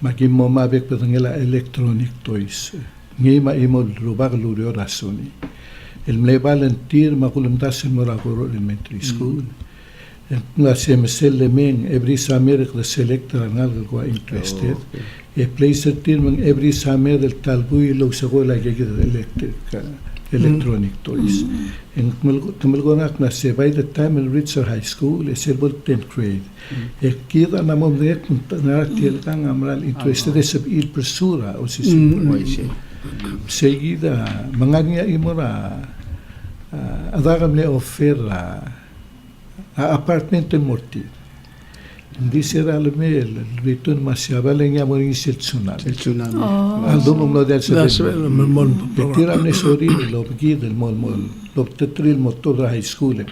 Maging mo mabek pa ngela electronic toys. Ngay maimol rubag lurio rasoni. El mlebalantir makulumtas el Moragoro Elementary School. Nga semesel lemeng every summer the selector ngal ko interested. E place tir mang every summer el talbuy lo sa ko lagi electronic toys. En tumalgonak na se by the time el reach high school es el 10th grade. E kita na mo direct na til kang amral interested sa il persura o si seguida manganya imora adagam le offer apartment en morti. Hindi sira alam el return masyaba lang niya mo rin sil tsunami. Aldo mo mo dahil sa tiram ni sorry lo bigid el mol lo tetril motor high school e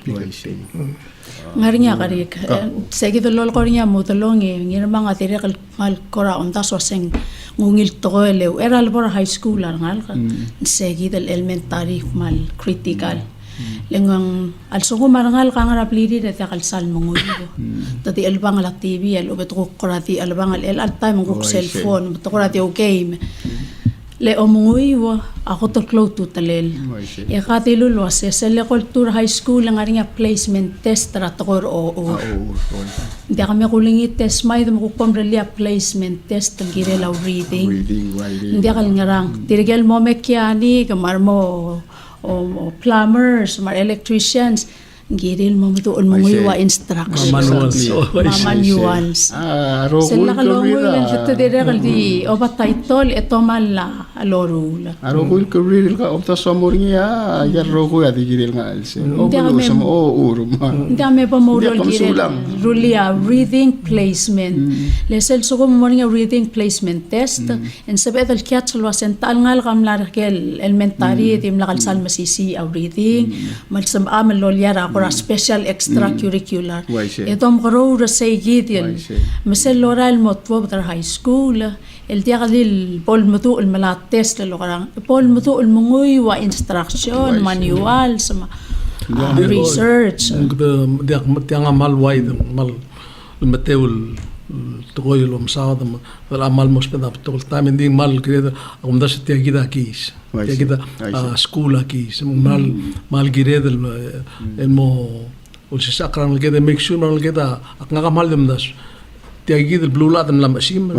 Ngarinya karik segi the lol konya mo the long ngir mga tirekal mal kora onda so seng ngungil to ele era albor high school ngal segi the elementary mal critical lengang also ko marangal kang raplidi de takal sal mongulo tati elbang la TV el ubet ko korati elbang el al time ko cellphone to korati okay le omui wa ako to close to talel e khati lulo se le culture high school ang aringa placement test ra to o hindi kami kulingi test may mo ko pamrelia placement test ang girela reading hindi kal ngarang tirigel mo mekyani kamar mo o plumbers, mar electricians, giril mo doon mo iwa instructions. Manuals. Sila kalongo ilan sa tirekal di oba title ito mala alorula. Arokul kuril ka opta somornya ya roko ya di giril nga alse. Obulo sa mo uruma. Hindi kami pa mo giril. Rulia reading placement. Lesel so ko mo nga reading placement test. En sabi al kiat salwa sental ngal kam larkel elementary tim lakal sal masisi au reading. Malsam amal lolyara ko special extracurricular. Itom karo rasay gidil. Masel loral motwo betar high school. El dia kadil pol mutu el malat test lo karang. Pol mutu el mungui wa instruction manual sama research. Dia tiang amal wide mal mateul togoy lo msawad mal amal mospeda tol time ding mal kireda umda se tiagida kis. Tiagida school kis mal gireda el mo ulsi sakran keda make sure mal keda aknga mal dem das tiagida blue lat lam sim.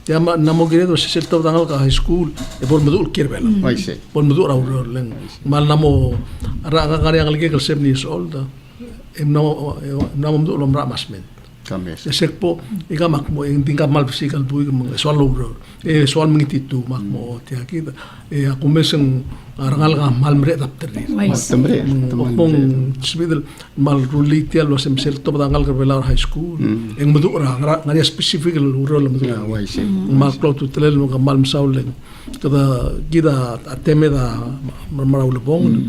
Ya namo gireda se sel taw dangal ka high school e por medul kirbela. Por medul raur len mal namo ra ka kari ang legal 7 years old. Namo medul lo ramasmen. Esek po ikamak mo yung tingkat mal physical po yung swallow bro swal mengititu mak mo tiya kita ako meseng arangal ka mal mre tapter ni pong sibidel mal rulit ya lo semsel to badangal ka belar high school yung madura ngari specific role madura mal cloud to tell mo ka mal msaulen kada gida ateme da marmaraw lebong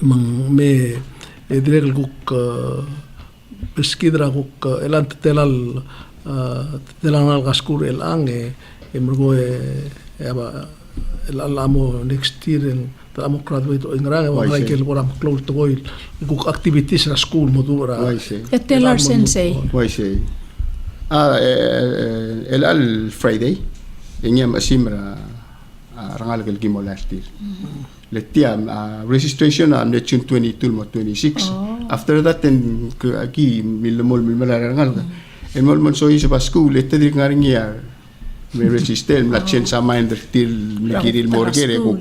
mang me direk guk Peskidra kuk elan telal telangal kaskur elange emurgo aba elamo next year en tamo graduate o ingrang wa like el pora close to goil kuk activities na school modura telar sensei El Friday. Ingem asimra rangal gal gimo last year. Letiam registration am le June 22 mo 26. After that then aki milmol rangal ka. En mol mon so isa pa school letadri ngaring year. May register la chen sa mind til mikiril morgere ko.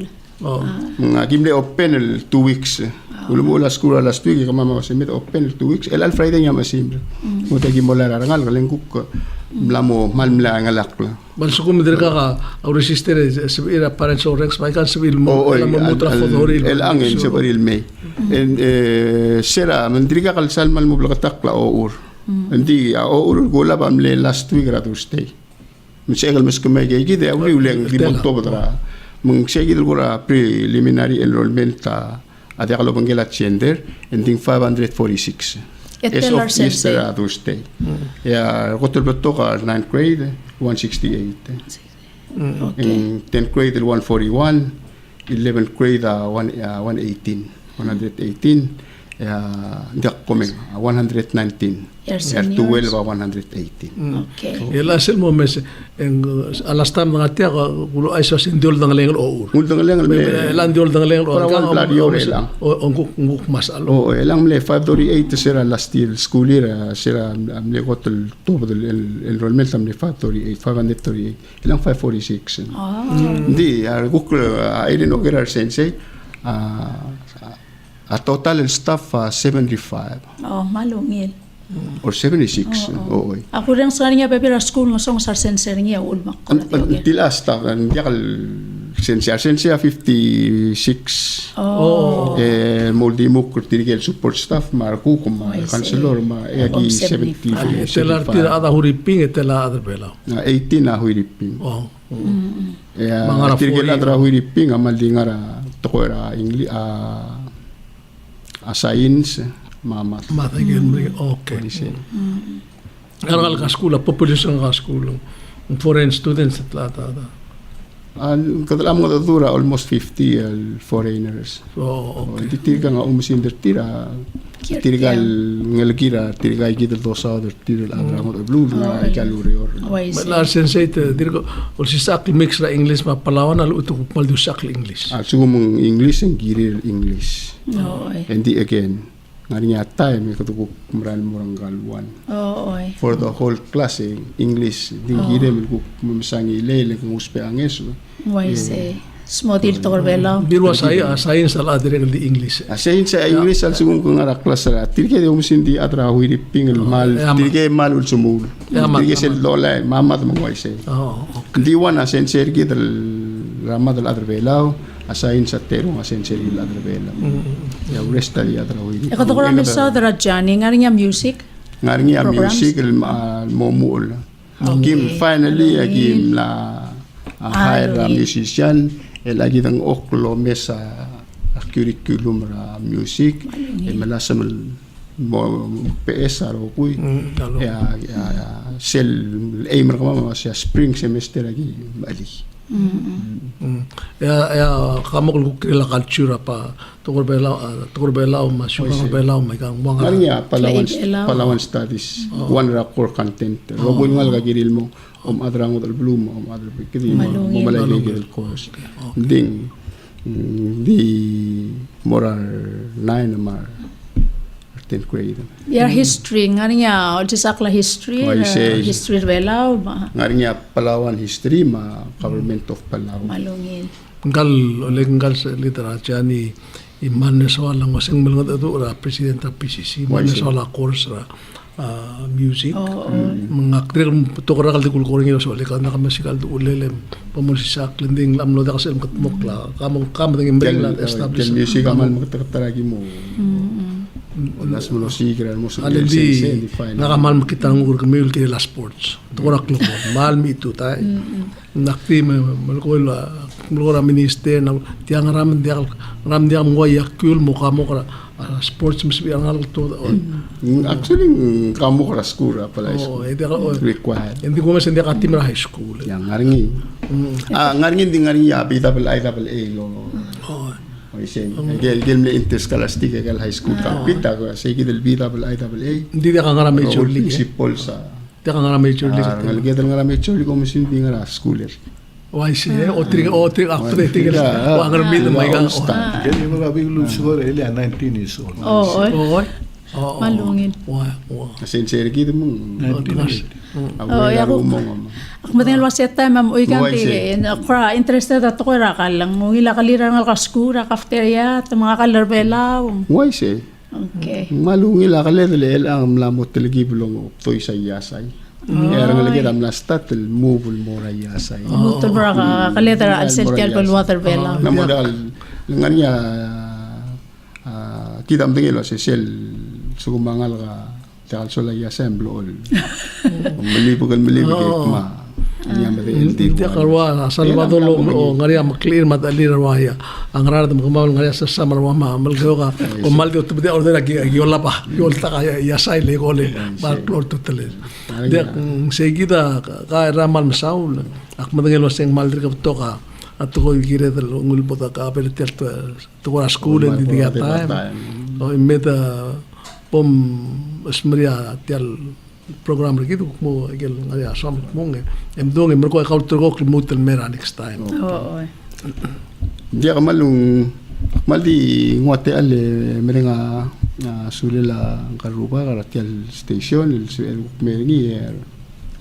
Mga gimle open 2 weeks. Ulumula school last week kama masimit open 2 weeks. El Friday nga masimra. Mo tagi mo la rangal kalengkuk mlamo malmla ngalak la. Balso ko midre ka au resistere sa parents or rex may kan sabil mo alam mo mutra fodoril. El angin sa baril may. And sera mandri ka kalsal mal mo blakatakla o ur. Hindi o ur gola bamle last week ra Tuesday. Misegal mas kumay gay gide uli uleng di monto badra. Mung segid gura preliminary enrollment ade kalo bangela gender ending 546. As of yesterday Tuesday. Yeah, kotol beto ka 9th grade 168. In 10th grade 141, 11th grade 118. Hindi coming 119. Yes, Year 12 118. Okay. Ela sel mo mes en alastam nga tia kulo ay so sindiol ng lengal o ur. Muldang lang Elan diol ng lengal o Para one blood lang. O nguk mas alo. Oh, elang mle 538 sira last year school year sira amle kotol tubo del enrollment amle 538 elang 546. Hindi guk I didn't know get sensei a total staff 75 Malungil. or 76. Oo. Ako rin sa kanya pepera school nga song sarsenser niya ulmak ko na tiyo. Tila staff hindi kal sensei 56. Moldi mo kurtigel support staff marku kuma counselor ma egi 70. Telar tira ada huriping etela ada bela. 18 na huiriping. Mangara Tirgel adra huiriping amal dingara tokoera English science mamat. Matagel mo okay. Aral ka school population ka school. Foreign students at lata. Kadalam nga dura almost 50 foreigners. Okay. Tiriga nga umusindir tira. Tirigal ngelgira tiriga kita dosa der tirigal adra mo blue na ikaluri or. Malar sensei te dirko ol si sakli mix ra English ma Palawan alu utuk mal du sakli English. Sumong English and giril English. And the again ngari nga time ko kumran murang galwan. For the whole class English ding giril ko mumsangi lele kung uspe angeso. Smotir to korbela. Birwa saya science ala dire di English. Science sa English al sumong ko ngara class ra. Tirke de umsindi atra huiri pingel mal tirke mal ul sumul. Tirke sel lola mamad mo waise. Di wana sensei gidal ramad al adra belao. Asahin sa terong asenseri la adra bela. Ya resta di adra huiri. Ikaw to ko rin sa adra dyan, ngari nga music? Ngari nga music momul. Kim finally agim la hire musician lagi ng oklo mesa curriculum ra music malasam mo PS aro kuy ya sel aim ra kama sa spring semester lagi bali ya kamu kila culture pa tukor bela may kang mga nga Palawan studies one ra core content robon ngal gagiril mo adrang dal bloom adra kidi mo malay gigil course ding di moral 9 mar 10th grade Your history ngari nga sakla history history bela ngari nga Palawan history ma government of Palawan malungil ngal olengal sa literature ni Imanes wala ng wasang mga ito ra president ng PCC Imanes wala course ra music mga akter tukara kaldi kulkuring yo so likan na kamasikal do ulelem pamusisak lending lamlo da kasi katmokla kamong kamang imbela establish music amal magtataragi mo las mo sigira mo sa alindi nakamal makita ng ur kamil kay la sports tukara klub mal mi tu tay nakti malkola mulora minister na tiang ram dia ngoy yakul mo kamo kara sports must be ang alto actually kamo kara skura pala required hindi ko mas hindi ka team high school yang ngaringi ngaringi din ngaringi abita pala IAA lo Oise, gel me interscholastic high school kapita ko sige del bita pala IAA hindi ka ngara major league principal sa Tiyak nga major league. Ngalagyan nga major league kung masindi nga schooler. Why siya? O tring after tingin na. Ang ramid na may gang. Kaya yung mga biglo siguro, 19 years old. Oo. Oo. Malungin. Wow. Sincere kita mo. Ako matingal waseta ma'am uy kanti akra interested at ko ra kalang ngila kalira ng kaskura cafeteria at mga kalarbelaw. Why say? Okay. Malungi la kalele ang lamot talagi bulong toy sa yasay. Kaya nga lagi tam nastat move mora yasay. Mutol bra ka kalera al seltial bal water belaw. Na modal lengan niya kita mtingilo sa sel sugumangal ka takal sola yasay blol. Malibugan ma Hindi karwa Salvador lo ngaria maklir madali rawaya ang rarad mo kumaw ngaria sa samar wa malgaw ka o maldi to de order agi yola pa yolta ka yasay le gole bar klor to tele de seguida ka ramal masaul ak madangelo seng maldi ka to ka at ko gire del ngul bota ka per tel to ko school di dia time o imeda pom esmeria tel program gitu mo agel ngaria som mo dong merko ka utro ko mutel mera next time. Oo. Dia kamalung mali ngote ale merenga sulela karuba karatial station el meringi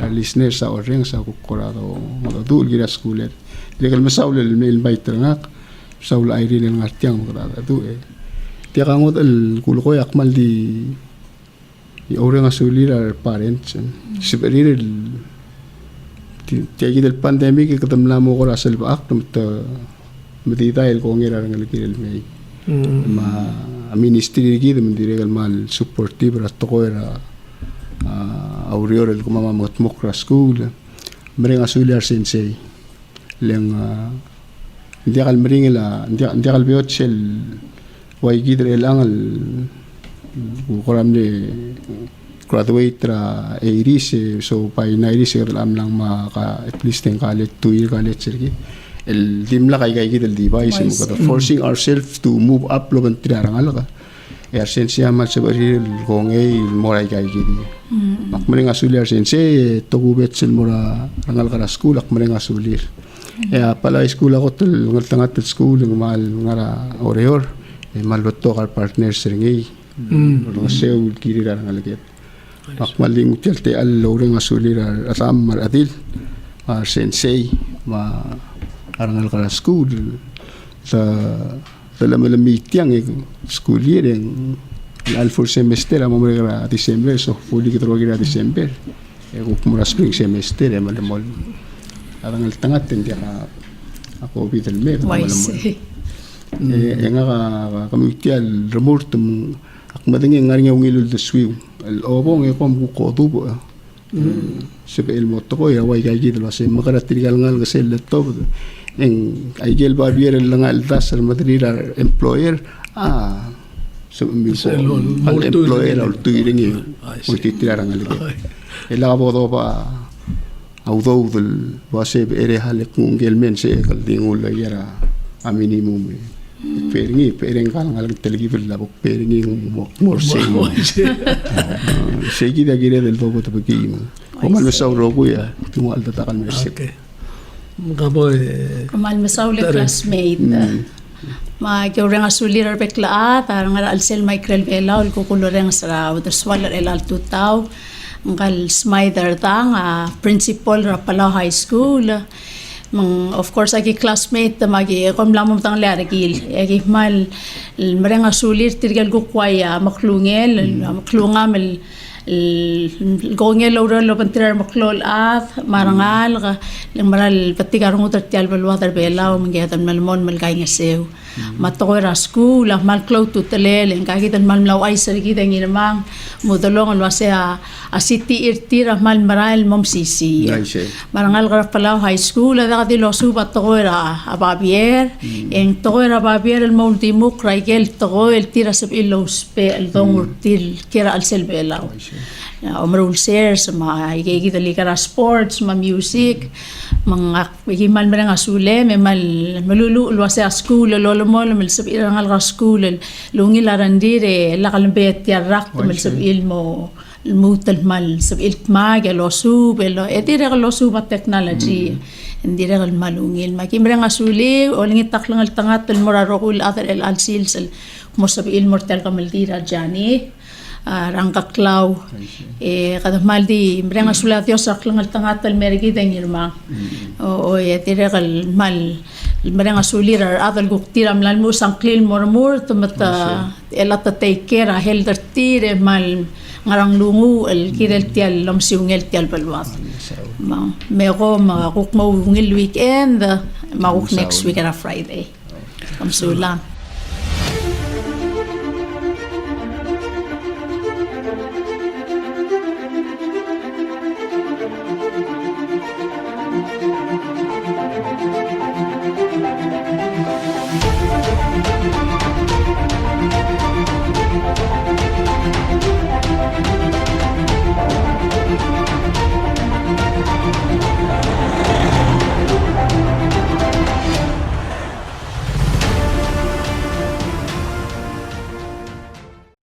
our listeners sa oreng sa kukurado madadul gira schooler dia kal masaul el mail bait ngak saul Irene el ngartiang kurada tu dia kangot el kulo ko yakmal di orang asulir parents sebenarnya tiagi del pandemic que ketemlamu ko rasal baak tumta meditail ko ngira ng likil may ma ministry gitu mendiregal mal supportive ras to ko era aurior el kuma motmok ra school mereng asulir sensei leng dia kal meringela dia kal biot sel wai gidre langal koram de graduate ra iris so pa inairis am lang maka at least in college 2 year college sergi el dimla kay el device mo ka forcing ourselves to move up lo ban tirarang ka esencia mal se bari gongay moray kay gidi mak mering asulir sense to gubet sel mora rangal ka school ak mering asulir pala school ako tul ngaltangat school mal ngara oreor malot to kar partners sergi Roseu kiri darang alaget. Akmaling util te alloring asulira asam maradil sensei ma arangal kala school sa dalam meeting school year yang al for semester amo mera December so fully kita rogi December kumura spring semester malamol arangal tangat hindi ka ako bitel me malamol nga kamutial remortum akmading ngaring yung ilul de swiw al obong e kom ko tubo sebe el moto ko ya way kay gid lo se makaratrigal ngal kasi laptop en ay gel barbier lang al das al madrira employer so mi ko al employer al tuiring e multitirang al el la bodo pa audo del base ere halek ngel men se kal dingul yara a minimum peringi kal ngal telegi la peringi mor segi da gire del bobo to peki como lo sauro kuya tumo alta takal mersi Gabo Kamal masauli classmate ma kyoreng asulir pekla tar ngar alsel Michael Vela ul kukuloreng sa waterswaller el alto tao ngal smider tang principal ra Palau High School of course agi classmate magi kom lamom tang lergil agi mal mereng asulir tirgal gukwaya maklungel maklungam gongel lo pantirar maklol marangal lang maral patigar ngutar tial balwater bela mangiatan malmon malgay ngasew matokora school mal cloud to telel kagitan malmlaw ay sarigita nginamang modolong alwase a city irtira mal maral momsisi marangal gar Palau High School ada kadilo subat tokora ababier en tokora ababier el multimuk raigel toko el tira sab ilospe el dong til kira al selbela umrul shares ma igigita likara sports ma music mga igiman mereng asule memal malulu ulwase a school lolo mol mel sab irangal school lungi larandire lakalbet tiarak mel sab ilmo mutal mal sab iltmag lo sub lo edire lo sub technology indire al malungin makimre nga suli o lingi taklang al tangat el morarokul other el al sils el mo sab il mortal kamel dira jani rangkaklaw kada maldi mrenga sula Dios aklang al tangat el mergi dengirma o edire al mal mrenga sulir adal guktiram lan mo sangklil mormur tumata elata take care helder tire mal ngarang lungu el kirel tial lom siungel tial balwat ma mego ma kuk mo ngil weekend ma kuk next week era Friday kam sulang